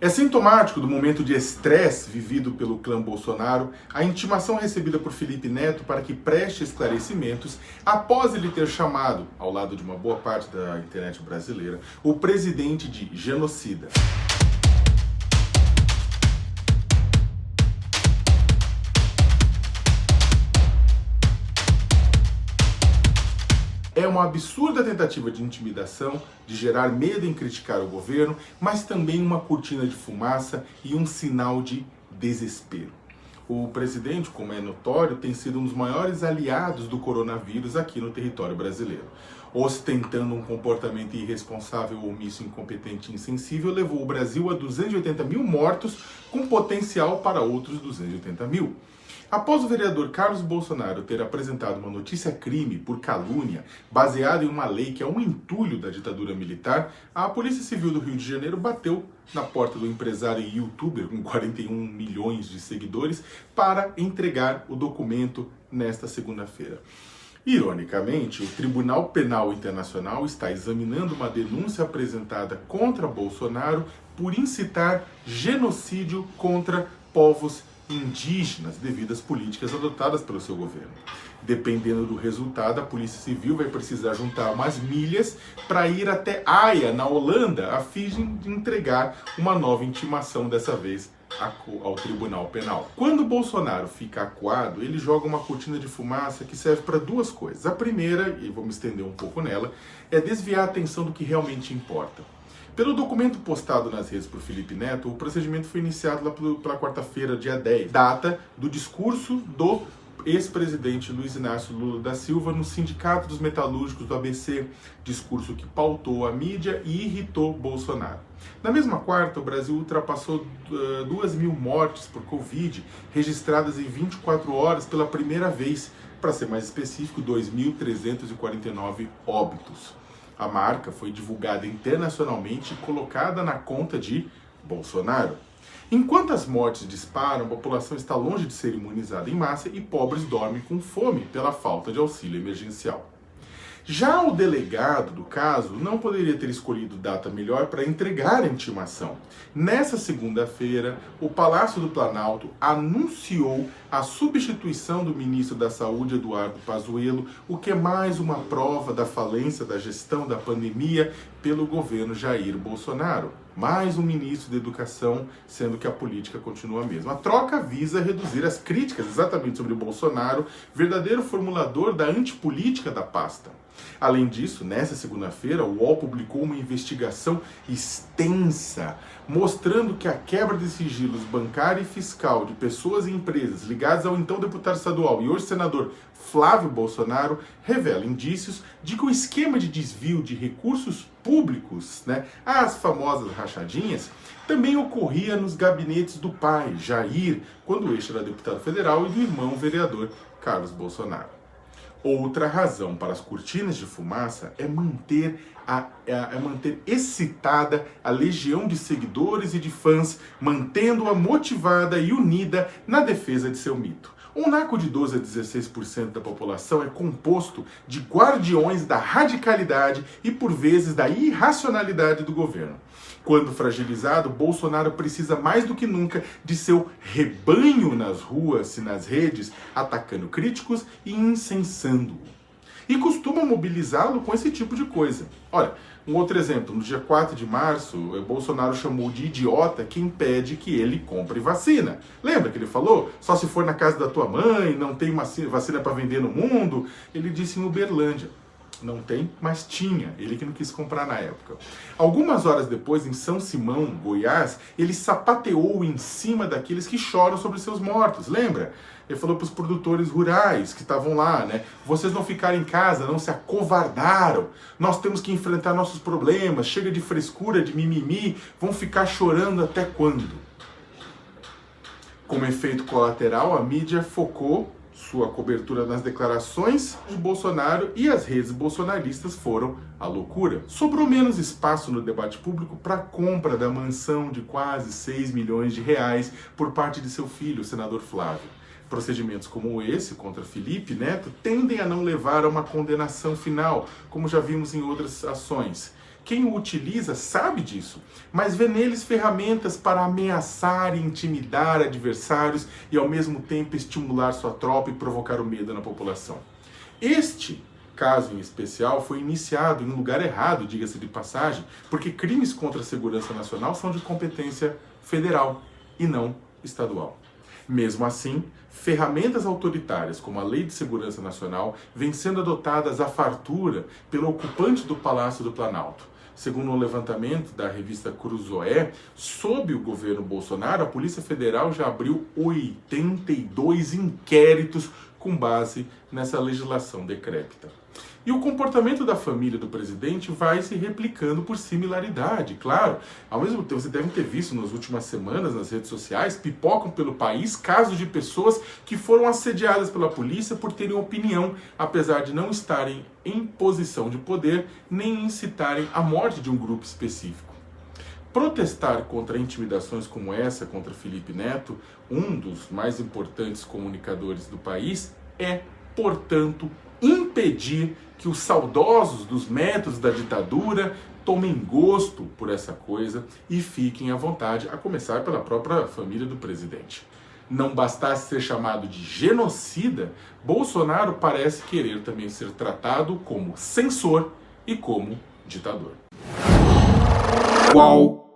É sintomático do momento de estresse vivido pelo clã Bolsonaro a intimação recebida por Felipe Neto para que preste esclarecimentos após ele ter chamado, ao lado de uma boa parte da internet brasileira, o presidente de genocida. É uma absurda tentativa de intimidação, de gerar medo em criticar o governo, mas também uma cortina de fumaça e um sinal de desespero. O presidente, como é notório, tem sido um dos maiores aliados do coronavírus aqui no território brasileiro. Ostentando um comportamento irresponsável, omisso, incompetente e insensível, levou o Brasil a 280 mil mortos, com potencial para outros 280 mil. Após o vereador Carlos Bolsonaro ter apresentado uma notícia-crime por calúnia, baseada em uma lei que é um entulho da ditadura militar, a Polícia Civil do Rio de Janeiro bateu na porta do empresário e youtuber com 41 milhões de seguidores para entregar o documento nesta segunda-feira. Ironicamente, o Tribunal Penal Internacional está examinando uma denúncia apresentada contra Bolsonaro por incitar genocídio contra povos indígenas devido às políticas adotadas pelo seu governo. Dependendo do resultado, a Polícia Civil vai precisar juntar umas milhas para ir até Haia, na Holanda, a fim de entregar uma nova intimação, dessa vez ao Tribunal Penal. Quando Bolsonaro fica acuado, ele joga uma cortina de fumaça que serve para duas coisas. A primeira, e vou me estender um pouco nela, é desviar a atenção do que realmente importa. Pelo documento postado nas redes por Felipe Neto, o procedimento foi iniciado lá pela quarta-feira, dia 10, data do discurso do ex-presidente Luiz Inácio Lula da Silva no Sindicato dos Metalúrgicos do ABC, discurso que pautou a mídia e irritou Bolsonaro. Na mesma quarta, o Brasil ultrapassou 2.000 mortes por Covid, registradas em 24 horas pela primeira vez, para ser mais específico, 2.349 óbitos. A marca foi divulgada internacionalmente e colocada na conta de Bolsonaro. Enquanto as mortes disparam, a população está longe de ser imunizada em massa e pobres dormem com fome pela falta de auxílio emergencial. Já o delegado do caso não poderia ter escolhido data melhor para entregar a intimação. Nessa segunda-feira, o Palácio do Planalto anunciou a substituição do ministro da Saúde, Eduardo Pazuello, o que é mais uma prova da falência da gestão da pandemia pelo governo Jair Bolsonaro. Mais um ministro da Educação, sendo que a política continua a mesma. A troca visa reduzir as críticas exatamente sobre Bolsonaro, verdadeiro formulador da antipolítica da pasta. Além disso, nessa segunda-feira, o UOL publicou uma investigação extensa, mostrando que a quebra de sigilos bancário e fiscal de pessoas e empresas ligadas ao então deputado estadual e hoje senador Flávio Bolsonaro revela indícios de que o esquema de desvio de recursos públicos, as famosas rachadinhas, também ocorria nos gabinetes do pai, Jair, quando este era deputado federal, e do irmão vereador Carlos Bolsonaro. Outra razão para as cortinas de fumaça é manter excitada a legião de seguidores e de fãs, mantendo-a motivada e unida na defesa de seu mito. Um naco de 12 a 16% da população é composto de guardiões da radicalidade e, por vezes, da irracionalidade do governo. Quando fragilizado, Bolsonaro precisa mais do que nunca de seu rebanho nas ruas e nas redes, atacando críticos e incensando-o. E costuma mobilizá-lo com esse tipo de coisa. Olha, um outro exemplo, no dia 4 de março, Bolsonaro chamou de idiota quem pede que ele compre vacina. Lembra que ele falou? Só se for na casa da tua mãe, não tem vacina para vender no mundo. Ele disse em Uberlândia. Não tem, mas tinha. Ele que não quis comprar na época. Algumas horas depois, em São Simão, Goiás, ele sapateou em cima daqueles que choram sobre seus mortos. Lembra? Ele falou para os produtores rurais que estavam lá, vocês não ficaram em casa, não se acovardaram. Nós temos que enfrentar nossos problemas. Chega de frescura, de mimimi. Vão ficar chorando até quando? Como efeito colateral, a mídia focou sua cobertura nas declarações de Bolsonaro e as redes bolsonaristas foram à loucura. Sobrou menos espaço no debate público para a compra da mansão de quase 6 milhões de reais por parte de seu filho, o senador Flávio. Procedimentos como esse contra Felipe Neto tendem a não levar a uma condenação final, como já vimos em outras ações. Quem o utiliza sabe disso, mas vê neles ferramentas para ameaçar e intimidar adversários e ao mesmo tempo estimular sua tropa e provocar o medo na população. Este caso em especial foi iniciado em um lugar errado, diga-se de passagem, porque crimes contra a segurança nacional são de competência federal e não estadual. Mesmo assim, ferramentas autoritárias como a Lei de Segurança Nacional vêm sendo adotadas à fartura pelo ocupante do Palácio do Planalto. Segundo um levantamento da revista Cruzoé, sob o governo Bolsonaro, a Polícia Federal já abriu 82 inquéritos com base nessa legislação decrépita. E o comportamento da família do presidente vai se replicando por similaridade, claro. Ao mesmo tempo, você deve ter visto nas últimas semanas nas redes sociais, pipocam pelo país casos de pessoas que foram assediadas pela polícia por terem opinião, apesar de não estarem em posição de poder, nem incitarem a morte de um grupo específico. Protestar contra intimidações como essa contra Felipe Neto, um dos mais importantes comunicadores do país, é, portanto, impedir que os saudosos dos métodos da ditadura tomem gosto por essa coisa e fiquem à vontade, a começar pela própria família do presidente. Não bastasse ser chamado de genocida, Bolsonaro parece querer também ser tratado como censor e como ditador. Qual